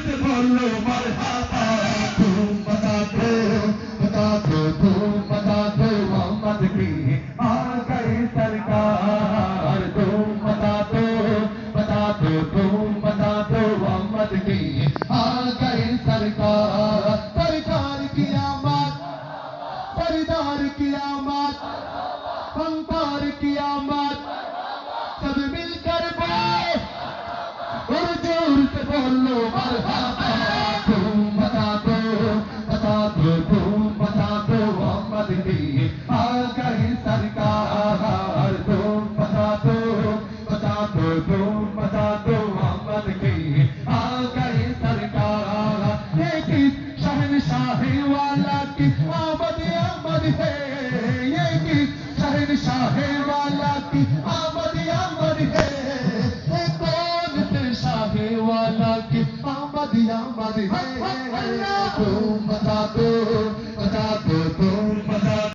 से बोलो मरहबा तुम बता दो तुम बता दो मोहम्मद की आ गई सरकार तुम बता दो तुम बता दो मोहम्मद की आ गई सरकार सरकार की आमद सरदार की आमद फनकार की आमद सब मिलकर बोलो और जोर से बोलो मरहबा तुम बता दो तुम बता दो मोहम्मद की आ गई सरकार तुम बता दो तुम बता दो मोहम्मद की आ गई सरकार ये किस शहनशाही वाला की आमद है ये किस शहनशाही वाला की आमद है ये कौन से शाही वाला की आमद है तुम बता दो तुम